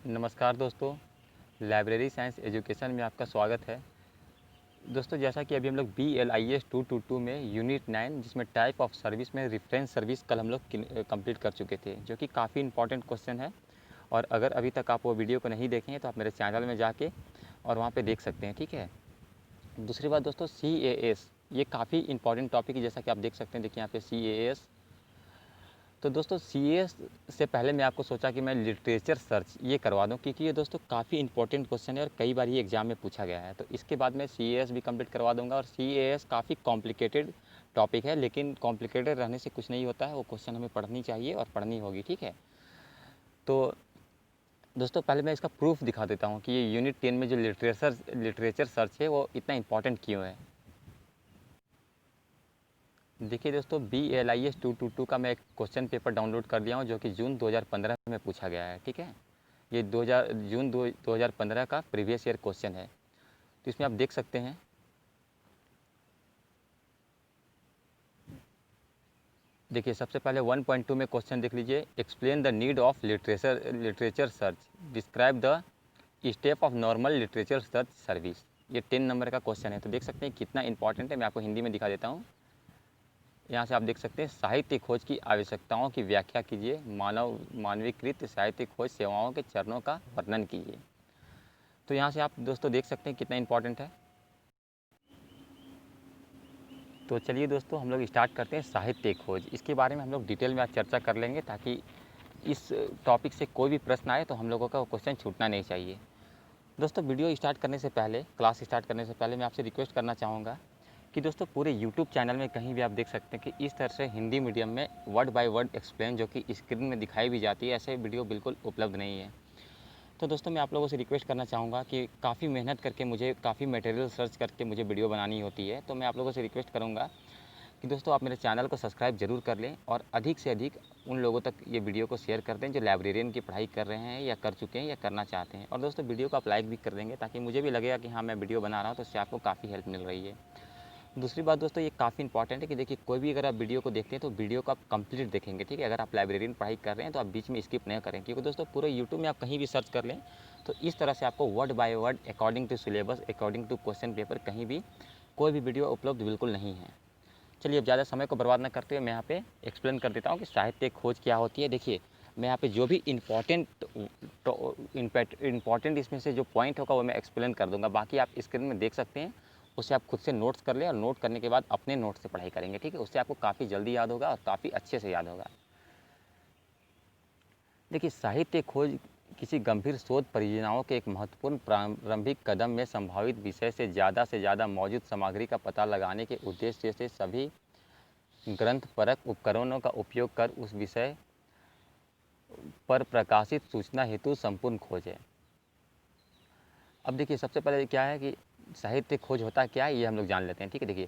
नमस्कार दोस्तों, library science education में आपका स्वागत है। दोस्तों, जैसा कि अभी हम लोग BLIS 222 में यूनिट 9 जिसमें टाइप ऑफ सर्विस में रेफरेंस सर्विस कल हम लोग कंप्लीट कर चुके थे, जो कि काफ़ी इंपॉर्टेंट क्वेश्चन है। और अगर अभी तक आप वो वीडियो को नहीं देखे हैं तो आप मेरे चैनल में जाके और वहाँ पे देख सकते हैं, ठीक है। दूसरी बात दोस्तों, CAS ये काफ़ी इंपॉर्टेंट टॉपिक है, जैसा कि आप देख सकते हैं। देखिए यहाँ पे CAS। तो दोस्तों, CAS से पहले मैं आपको सोचा कि मैं लिटरेचर सर्च ये करवा दूं, क्योंकि ये दोस्तों काफ़ी इंपॉर्टेंट क्वेश्चन है और कई बार ये एग्जाम में पूछा गया है। तो इसके बाद मैं CAS भी कंप्लीट करवा दूंगा। और CAS काफ़ी कॉम्प्लिकेटेड टॉपिक है, लेकिन कॉम्प्लिकेटेड रहने से कुछ नहीं होता है, वो क्वेश्चन हमें पढ़नी चाहिए और पढ़नी होगी, ठीक है। तो दोस्तों, पहले मैं इसका प्रूफ दिखा देता हूँ कि ये यूनिट 10 में जो लिटरेचर सर्च है वो इतना इंपॉर्टेंट क्यों है। देखिए दोस्तों, BLIS 222 का मैं एक क्वेश्चन पेपर डाउनलोड कर लिया हूँ, जो कि जून 2015 में पूछा गया है, ठीक है। ये जून 2015 का प्रीवियस ईयर क्वेश्चन है। तो इसमें आप देख सकते हैं। देखिए, सबसे पहले 1.2 में क्वेश्चन देख लीजिए। Explain the need of literature search, describe the step of normal literature search service. ये 10 नंबर का क्वेश्चन है। तो देख सकते हैं कितना इंपॉर्टेंट है। मैं आपको हिंदी में दिखा देता हूँ। यहाँ से आप देख सकते हैं, साहित्य खोज की आवश्यकताओं की व्याख्या कीजिए, मानवीकृत साहित्य खोज सेवाओं के चरणों का वर्णन कीजिए। तो यहाँ से आप दोस्तों देख सकते हैं कितना इंपॉर्टेंट है। तो चलिए दोस्तों, हम लोग स्टार्ट करते हैं साहित्य खोज। इसके बारे में हम लोग डिटेल में आज चर्चा कर लेंगे, ताकि इस टॉपिक से कोई भी प्रश्न आए तो हम लोगों का क्वेश्चन छूटना नहीं चाहिए। दोस्तों, वीडियो स्टार्ट करने से पहले, क्लास स्टार्ट करने से पहले मैं आपसे रिक्वेस्ट करना चाहूँगा कि दोस्तों, पूरे YouTube चैनल में कहीं भी आप देख सकते हैं कि इस तरह से हिंदी मीडियम में वर्ड बाय वर्ड एक्सप्लेन, जो कि स्क्रीन में दिखाई भी जाती है, ऐसे वीडियो बिल्कुल उपलब्ध नहीं है। तो दोस्तों, मैं आप लोगों से रिक्वेस्ट करना चाहूँगा कि काफ़ी मेहनत करके मुझे काफ़ी मटेरियल सर्च करके मुझे वीडियो बनानी होती है। तो मैं आप लोगों से रिक्वेस्ट करूँगा कि दोस्तों, आप मेरे चैनल को सब्सक्राइब जरूर कर लें और अधिक से अधिक उन लोगों तक ये वीडियो को शेयर कर दें जो लाइब्रेरियन की पढ़ाई कर रहे हैं या कर चुके हैं या करना चाहते हैं। और दोस्तों, वीडियो को आप लाइक भी कर देंगे, ताकि मुझे भी लगेगा कि हाँ, मैं वीडियो बना रहा हूँ तो इससे आपको काफ़ी हेल्प मिल रही है। दूसरी बात दोस्तों, ये काफ़ी इंपॉर्टेंट है कि देखिए, कोई भी अगर आप वीडियो को देखते हैं तो वीडियो को आप कंप्लीट देखेंगे, ठीक है। अगर आप लाइब्रेरियन पढ़ाई कर रहे हैं तो आप बीच में स्किप नहीं करें, क्योंकि दोस्तों पूरे यूट्यूब में आप कहीं भी सर्च कर लें तो इस तरह से आपको word by word, according to syllabus, according to question paper, कहीं भी कोई भी वीडियो उपलब्ध बिल्कुल नहीं है। चलिए, अब ज़्यादा समय को बर्बाद न करते हुए मैं यहाँ पे एक्सप्लेन कर देता हूँ कि साहित्य खोज क्या होती है। देखिए, मैं यहाँ पे जो भी इम्पॉर्टेंट इसमें से जो पॉइंट होगा वो मैं एक्सप्लेन कर दूंगा। बाकी आप स्क्रीन में देख सकते हैं, उससे आप खुद से नोट्स कर लें और नोट करने के बाद अपने नोट से पढ़ाई करेंगे, ठीक है। उससे आपको काफ़ी जल्दी याद होगा और काफ़ी अच्छे से याद होगा। देखिए, साहित्य खोज किसी गंभीर शोध परियोजनाओं के एक महत्वपूर्ण प्रारंभिक कदम में संभावित विषय से ज़्यादा मौजूद सामग्री का पता लगाने के उद्देश्य से सभी ग्रंथपरक उपकरणों का उपयोग कर उस विषय पर प्रकाशित सूचना हेतु संपूर्ण खोज है। अब देखिए, सबसे पहले क्या है कि साहित्य खोज होता क्या है, ये हम लोग जान लेते हैं, ठीक है। देखिए,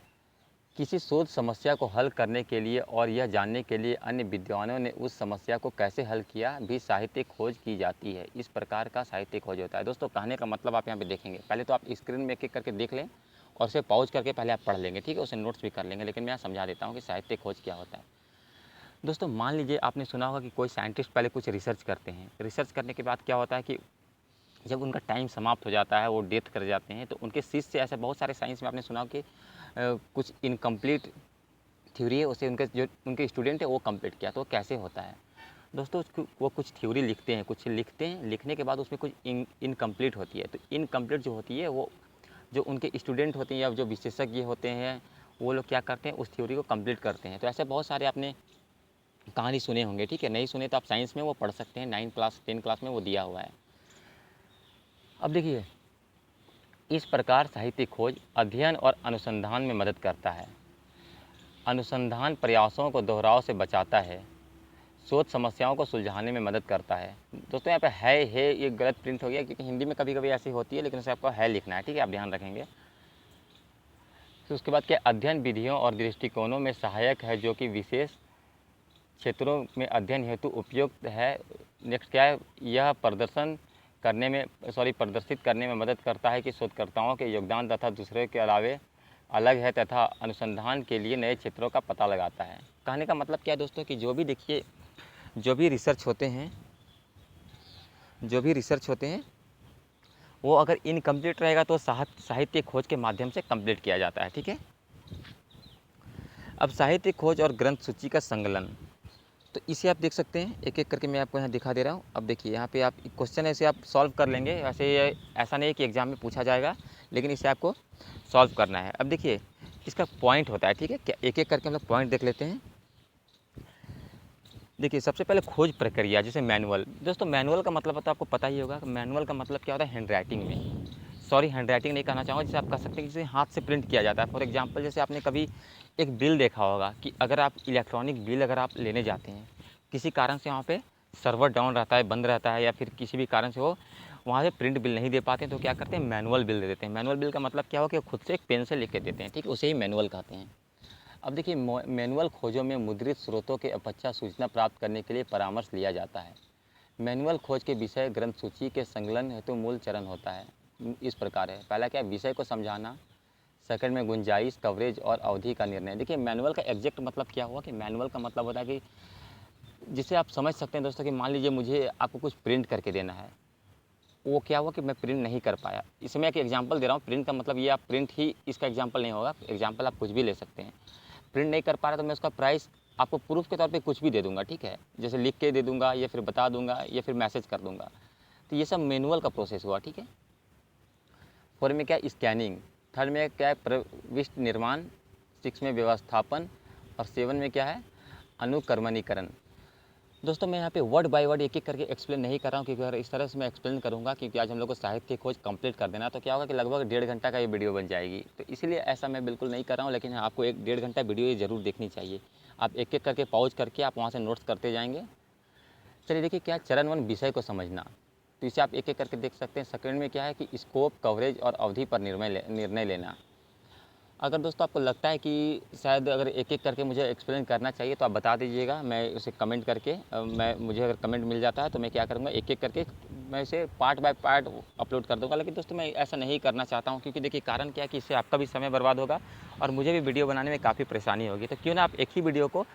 किसी शोध समस्या को हल करने के लिए और यह जानने के लिए अन्य विद्वानों ने उस समस्या को कैसे हल किया भी साहित्य खोज की जाती है। इस प्रकार का साहित्य खोज होता है। दोस्तों, कहने का मतलब आप यहाँ पे देखेंगे, पहले तो आप स्क्रीन में एक एक करके देख लें और उसे पॉज करके पहले आप पढ़ लेंगे, ठीक है। उसे नोट्स भी कर लेंगे, लेकिन मैं समझा देता हूँ कि साहित्य खोज क्या होता है। दोस्तों, मान लीजिए आपने सुना होगा कि कोई साइंटिस्ट पहले कुछ रिसर्च करते हैं। रिसर्च करने के बाद क्या होता है कि जब उनका टाइम समाप्त हो जाता है, वो डेथ कर जाते हैं, तो उनके शिष्य, ऐसे बहुत सारे साइंस में आपने सुना हो कि कुछ इनकम्प्लीट थ्योरी है, उसे उनके जो उनके स्टूडेंट है वो कंप्लीट किया। तो कैसे होता है दोस्तों, वो कुछ थ्योरी लिखते हैं, कुछ लिखते हैं, लिखने के बाद उसमें कुछ इनकम्प्लीट होती है। तो इनकम्प्लीट जो होती है, वो जो उनके स्टूडेंट होते हैं या जो विशेषज्ञ होते हैं, वो लोग क्या करते हैं, उस थ्योरी को कंप्लीट करते हैं। तो ऐसे बहुत सारे आपने कहानी सुने होंगे, ठीक है। नहीं सुने तो आप साइंस में वो पढ़ सकते हैं, 9 क्लास 10 क्लास में वो दिया हुआ है। अब देखिए, इस प्रकार साहित्य खोज अध्ययन और अनुसंधान में मदद करता है, अनुसंधान प्रयासों को दोहराव से बचाता है, शोध समस्याओं को सुलझाने में मदद करता है। दोस्तों, यहाँ पे है ये गलत प्रिंट हो गया, क्योंकि हिंदी में कभी कभी ऐसी होती है, लेकिन उसे आपको है लिखना है, ठीक है। आप ध्यान रखेंगे। तो उसके बाद क्या, अध्ययन विधियों और दृष्टिकोणों में सहायक है, जो कि विशेष क्षेत्रों में अध्ययन हेतु उपयुक्त है। नेक्स्ट क्या है, यह प्रदर्शित करने में मदद करता है कि शोधकर्ताओं के योगदान तथा दूसरे के अलावे अलग है, तथा अनुसंधान के लिए नए क्षेत्रों का पता लगाता है। कहने का मतलब क्या है दोस्तों, कि जो भी देखिए, जो भी रिसर्च होते हैं, जो भी रिसर्च होते हैं वो अगर इनकम्प्लीट रहेगा तो साहित्य खोज के माध्यम से कंप्लीट किया जाता है। ठीक है, अब साहित्य खोज और ग्रंथ सूची का संकलन, तो इसे आप देख सकते हैं, एक एक करके मैं आपको यहाँ दिखा दे रहा हूँ। अब देखिए यहाँ पे आप क्वेश्चन ऐसे आप सॉल्व कर लेंगे, ऐसा नहीं है कि एग्जाम में पूछा जाएगा, लेकिन इसे आपको सॉल्व करना है। अब देखिए इसका पॉइंट होता है, ठीक है, क्या एक एक करके हम लोग पॉइंट देख लेते हैं। देखिए सबसे पहले खोज प्रक्रिया, जैसे मैनुअल। दोस्तों मैनुअल का मतलब तो आपको पता ही होगा, मैनुअल का मतलब क्या होता है, हैंड राइटिंग में, सॉरी हैंड राइटिंग नहीं कहना चाहूँगा, जैसे आप कह सकते हैं जिसे हाथ से प्रिंट किया जाता है। फॉर एग्जांपल जैसे आपने कभी एक बिल देखा होगा कि अगर आप इलेक्ट्रॉनिक बिल अगर आप लेने जाते हैं, किसी कारण से वहाँ पे सर्वर डाउन रहता है, बंद रहता है, या फिर किसी भी कारण से वो वहाँ से प्रिंट बिल नहीं दे पाते हैं, तो क्या करते हैं, मैनुअल बिल दे देते हैं। मैनुअल बिल का मतलब क्या हो कि खुद से एक पेन से लिख के देते हैं, ठीक है, उसे ही मैनुअल कहते हैं। अब देखिए मैनुअल खोजों में मुद्रित स्रोतों के अपेक्षा सूचना प्राप्त करने के लिए परामर्श लिया जाता है। मैनुअल खोज के विषय ग्रंथ सूची के संकलन हेतु मूल चरण होता है, इस प्रकार है। पहला क्या है, विषय को समझाना। सेकंड में गुंजाइश, कवरेज और अवधि का निर्णय। देखिए मैनुअल का एग्जैक्ट मतलब क्या हुआ कि मैनुअल का मतलब होता है कि जिसे आप समझ सकते हैं दोस्तों कि मान लीजिए मुझे आपको कुछ प्रिंट करके देना है, वो क्या हुआ कि मैं प्रिंट नहीं कर पाया। इसमें मैं एक एग्जांपल दे रहा हूँ, प्रिंट का मतलब ये आप प्रिंट ही इसका एग्जांपल नहीं होगा, एग्जांपल आप कुछ भी ले सकते हैं। प्रिंट नहीं कर पा रहा तो मैं उसका प्राइस आपको प्रूफ के तौर पे कुछ भी दे दूंगा, ठीक है, जैसे लिख के दे दूंगा या फिर बता दूंगा या फिर मैसेज कर दूंगा। तो ये सब मैनुअल का प्रोसेस हुआ, ठीक है। फोर में क्या है, स्कैनिंग। थर्ड में क्या है, प्रविष्टि निर्माण। सिक्स में व्यवस्थापन। और सेवन में क्या है, अनुक्रमणीकरण। दोस्तों मैं यहाँ पे वर्ड बाय वर्ड एक एक करके एक्सप्लेन नहीं कर रहा हूँ, क्योंकि अगर इस तरह से मैं एक्सप्लेन करूँगा, क्योंकि आज हम लोग को साहित्य खोज कंप्लीट कर देना, तो क्या होगा कि लगभग 1.5 घंटा का ये वीडियो बन जाएगी। तो इसीलिए ऐसा मैं बिल्कुल नहीं कर रहा हूँ, लेकिन आपको 1-1.5 घंटा वीडियो ये ज़रूर देखनी चाहिए। आप एक एक करके पॉज करके आप वहाँ से नोट्स करते जाएंगे। चलिए देखिए क्या, चरण 1 विषय को समझना, तो इसे आप एक एक करके देख सकते हैं। सेकंड में क्या है कि स्कोप, कवरेज और अवधि पर निर्णय लेना। अगर दोस्तों आपको लगता है कि शायद अगर एक एक करके मुझे एक्सप्लेन करना चाहिए तो आप बता दीजिएगा, मैं उसे कमेंट करके मुझे अगर कमेंट मिल जाता है तो मैं क्या करूँगा, एक एक करके मैं इसे पार्ट बाय पार्ट अपलोड कर दूँगा। लेकिन दोस्तों मैं ऐसा नहीं करना चाहता हूँ, क्योंकि देखिए कारण क्या है कि इससे आपका भी समय बर्बाद होगा और मुझे भी वीडियो बनाने में काफ़ी परेशानी होगी। तो क्यों ना आप एक ही वीडियो को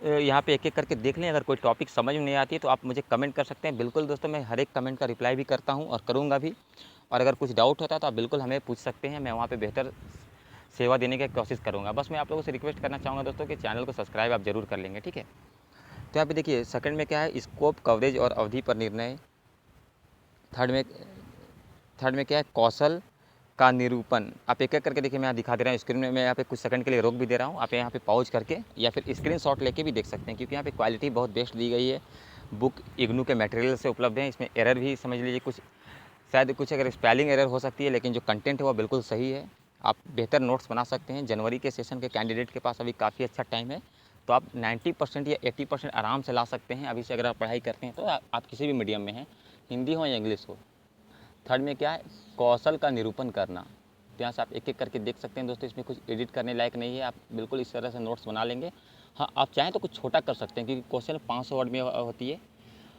यहाँ पे एक एक करके देख लें। अगर कोई टॉपिक समझ में नहीं आती है तो आप मुझे कमेंट कर सकते हैं। बिल्कुल दोस्तों मैं हर एक कमेंट का रिप्लाई भी करता हूँ और करूँगा भी। और अगर कुछ डाउट होता है तो आप बिल्कुल हमें पूछ सकते हैं, मैं वहाँ पे बेहतर सेवा देने की कोशिश करूँगा। बस मैं आप लोगों से रिक्वेस्ट करना चाहूँगा दोस्तों कि चैनल को सब्सक्राइब आप ज़रूर कर लेंगे, ठीक है। तो यहाँ पे देखिए सेकंड में क्या है, स्कोप, कवरेज और अवधि पर निर्णय। थर्ड में क्या है, कौशल का निरूपण। आप एक एक करके देखिए, मैं यहाँ दिखा दे रहा हूँ स्क्रीन में, मैं यहाँ पे कुछ सेकंड के लिए रोक भी दे रहा हूँ, आप यहाँ पे पॉज करके या फिर स्क्रीनशॉट लेके भी देख सकते हैं, क्योंकि यहाँ पे क्वालिटी बहुत बेस्ट दी गई है। बुक इग्नू के मटेरियल से उपलब्ध है। इसमें एरर भी समझ लीजिए कुछ, शायद कुछ अगर स्पेलिंग एरर हो सकती है, लेकिन जो कंटेंट है वो बिल्कुल सही है। आप बेहतर नोट्स बना सकते हैं। जनवरी के सेशन के कैंडिडेट के पास अभी काफ़ी अच्छा टाइम है, तो आप 90% या 80% आराम से ला सकते हैं अभी से अगर आप पढ़ाई करते हैं तो। आप किसी भी मीडियम में हैं, हिंदी हो या इंग्लिश हो। थर्ड में क्या है, कौशल का निरूपण करना। तो यहाँ से आप एक एक करके देख सकते हैं दोस्तों, इसमें कुछ एडिट करने लायक नहीं है, आप बिल्कुल इस तरह से नोट्स बना लेंगे। हाँ आप चाहें तो कुछ छोटा कर सकते हैं, क्योंकि क्वेश्चन 500 वर्ड में होती है।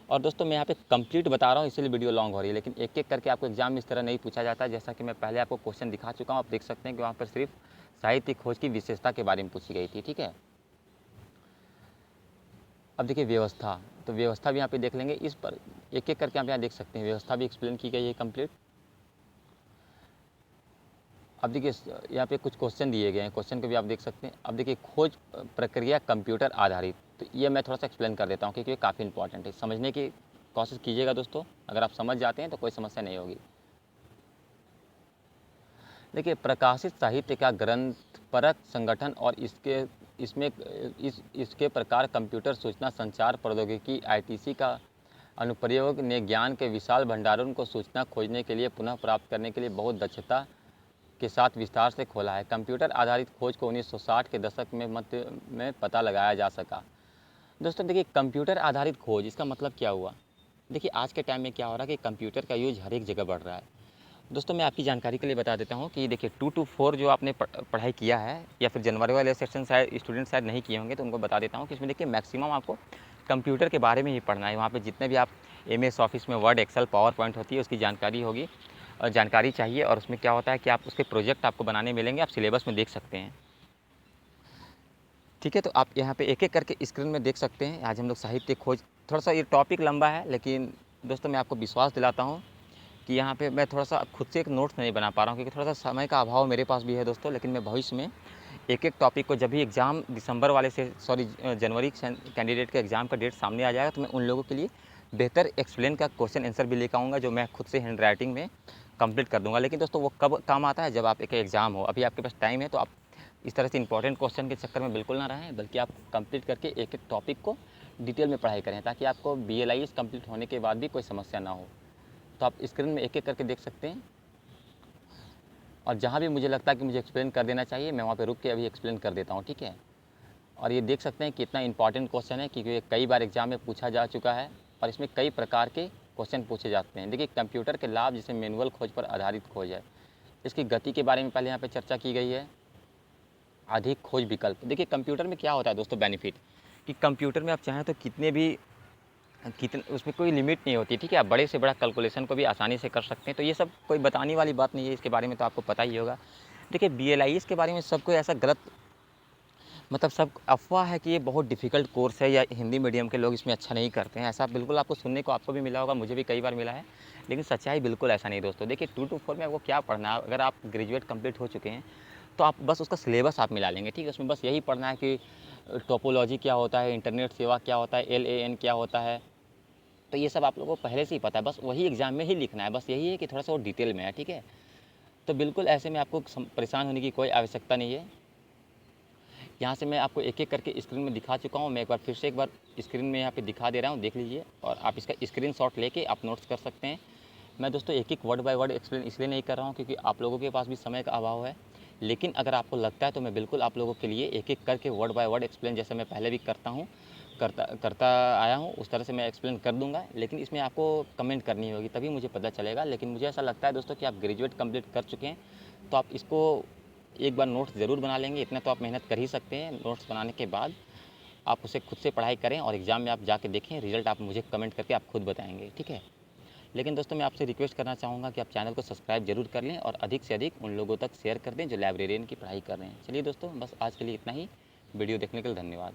और दोस्तों मैं यहाँ पे कंप्लीट बता रहा हूँ, इसीलिए वीडियो लॉन्ग हो रही है, लेकिन एक एक करके आपको एग्जाम में इस तरह नहीं पूछा जाता। जैसा कि मैं पहले आपको क्वेश्चन दिखा चुका हूँ, आप देख सकते हैं कि वहाँ पर सिर्फ साहित्य खोज की विशेषता के बारे में पूछी गई थी, ठीक है। अब देखिए व्यवस्था, तो व्यवस्था भी यहाँ पे देख लेंगे। इस पर एक एक करके आप यहाँ देख सकते हैं, व्यवस्था भी एक्सप्लेन की गई है कंप्लीट। अब देखिए यहाँ पे कुछ क्वेश्चन दिए गए हैं, क्वेश्चन को भी आप देख सकते हैं। अब देखिए खोज प्रक्रिया कंप्यूटर आधारित, तो ये मैं थोड़ा सा एक्सप्लेन कर देता हूँ, क्योंकि ये काफ़ी इंपॉर्टेंट है, समझने की कोशिश कीजिएगा दोस्तों। अगर आप समझ जाते हैं तो कोई समस्या नहीं होगी। देखिए प्रकाशित साहित्य का ग्रंथपरक संगठन और इसके प्रकार कंप्यूटर सूचना संचार प्रौद्योगिकी आईटीसी का अनुप्रयोग ने ज्ञान के विशाल भंडारों को सूचना खोजने के लिए पुनः प्राप्त करने के लिए बहुत दक्षता के साथ विस्तार से खोला है। कंप्यूटर आधारित खोज को 1960 के दशक में मध्य में पता लगाया जा सका। दोस्तों देखिए कंप्यूटर आधारित खोज, इसका मतलब क्या हुआ। देखिए आज के टाइम में क्या हो रहा है कि कंप्यूटर का यूज हर एक जगह बढ़ रहा है। दोस्तों मैं आपकी जानकारी के लिए बता देता हूँ कि देखिए 2 to 4 जो आपने पढ़ाई किया है, या फिर जनवरी वाले सेक्शन शायद स्टूडेंट शायद नहीं किए होंगे, तो उनको बता देता हूँ कि इसमें देखिए मैक्सिमम आपको कंप्यूटर के बारे में ही पढ़ना है। वहाँ पे जितने भी आप MS ऑफिस में वर्ड, एक्सेल, पावर पॉइंट होती है उसकी जानकारी होगी और जानकारी चाहिए। और उसमें क्या होता है कि आप उसके प्रोजेक्ट आपको बनाने मिलेंगे, आप सिलेबस में देख सकते हैं, ठीक है। तो आप यहाँ पे एक एक करके स्क्रीन में देख सकते हैं। आज हम लोग साहित्य खोज, थोड़ा सा ये टॉपिक लंबा है, लेकिन दोस्तों मैं आपको विश्वास दिलाता हूँ कि यहाँ पे मैं थोड़ा-सा खुद से एक नोट्स नहीं बना पा रहा हूँ, क्योंकि थोड़ा-सा समय का अभाव मेरे पास भी है दोस्तों। लेकिन मैं भविष्य में एक-एक टॉपिक को, जब भी एग्ज़ाम दिसंबर वाले से जनवरी कैंडिडेट का एग्ज़ाम का डेट सामने आ जाएगा, तो मैं उन लोगों के लिए बेहतर एक्सप्लेन का क्वेश्चन आंसर भी लेकर आऊँगा, जो मैं खुद से हैंड राइटिंग में कंप्लीट कर दूँगा। लेकिन दोस्तों वो कब काम आता है, जब आप एक एग्ज़ाम हो। अभी आपके पास टाइम है, तो आप इस तरह से इंपॉर्टेंट क्वेश्चन के चक्कर में बिल्कुल ना रहें, बल्कि आप कंप्लीट करके एक-एक टॉपिक को डिटेल में पढ़ाई करें, ताकि आपको BLIS कंप्लीट होने के बाद भी कोई समस्या ना हो। तो आप स्क्रीन में एक-एक करके देख सकते हैं, और जहाँ भी मुझे लगता है कि मुझे एक्सप्लेन कर देना चाहिए, मैं वहाँ पे रुक के अभी एक्सप्लेन कर देता हूँ, ठीक है। और ये देख सकते हैं कितना इंपॉर्टेंट क्वेश्चन है, क्योंकि ये कई बार एग्जाम में पूछा जा चुका है, और इसमें कई प्रकार के क्वेश्चन पूछे जाते हैं। देखिए, कंप्यूटर के लाभ, जैसे मैनुअल खोज पर आधारित खोज है, इसकी गति के बारे में पहले यहाँ पे चर्चा की गई है। अधिक खोज विकल्प, देखिए कंप्यूटर में क्या होता है दोस्तों बेनिफिट, कि कंप्यूटर में आप चाहें तो कितने उसमें कोई लिमिट नहीं होती, ठीक है। आप बड़े से बड़ा कैलकुलेशन को भी आसानी से कर सकते हैं। तो ये सब कोई बताने वाली बात नहीं है, इसके बारे में तो आपको पता ही होगा। देखिए, BLIS के बारे में सबको ऐसा गलत, मतलब सब अफ़वाह है कि ये बहुत डिफ़िकल्ट कोर्स है, या हिंदी मीडियम के लोग इसमें अच्छा नहीं करते हैं। ऐसा बिल्कुल आपको सुनने को आपको भी मिला होगा, मुझे भी कई बार मिला है। लेकिन सच्चाई बिल्कुल ऐसा नहीं दोस्तों। देखिए, 2 to 4 में आपको क्या पढ़ना है, अगर आप ग्रेजुएट कंप्लीट हो चुके हैं, तो आप बस उसका सिलेबस आप मिला लेंगे, ठीक है। उसमें बस यही पढ़ना है कि टोपोलॉजी क्या होता है, इंटरनेट सेवा क्या होता है, LAN क्या होता है। तो ये सब आप लोगों को पहले से ही पता है, बस वही एग्ज़ाम में ही लिखना है। बस यही है कि थोड़ा-सा वो डिटेल में है, ठीक है। तो बिल्कुल ऐसे में आपको परेशान होने की कोई आवश्यकता नहीं है। यहाँ से मैं आपको एक-एक करके स्क्रीन में दिखा चुका हूँ। मैं एक बार फिर से एक बार स्क्रीन में यहाँ पे दिखा दे रहा हूँ, देख लीजिए, और आप इसका स्क्रीनशॉट लेके आप नोट्स कर सकते हैं। मैं दोस्तों एक-एक वर्ड बाय वर्ड एक्सप्लेन इसलिए नहीं कर रहा हूँ, क्योंकि आप लोगों के पास भी समय का अभाव है। लेकिन अगर आपको लगता है, तो मैं बिल्कुल आप लोगों के लिए एक-एक करके वर्ड बाय वर्ड एक्सप्लेन, जैसे मैं पहले भी करता हूँ, करता आया हूँ, उस तरह से मैं एक्सप्लेन कर दूँगा। लेकिन इसमें आपको कमेंट करनी होगी, तभी मुझे पता चलेगा। लेकिन मुझे ऐसा लगता है दोस्तों कि आप ग्रेजुएट कंप्लीट कर चुके हैं, तो आप इसको एक बार नोट्स ज़रूर बना लेंगे। इतना तो आप मेहनत कर ही सकते हैं। नोट्स बनाने के बाद आप उसे खुद से पढ़ाई करें, और एग्ज़ाम में आप जाके देखें, रिज़ल्ट आप मुझे कमेंट करके आप खुद बताएँगे, ठीक है। लेकिन दोस्तों, मैं आपसे रिक्वेस्ट करना चाहूँगा कि आप चैनल को सब्सक्राइब ज़रूर कर लें, और अधिक से अधिक उन लोगों तक शेयर कर दें जो लाइब्रेरियन की पढ़ाई कर रहे हैं। चलिए दोस्तों, बस आज के लिए इतना ही। वीडियो देखने के लिए धन्यवाद।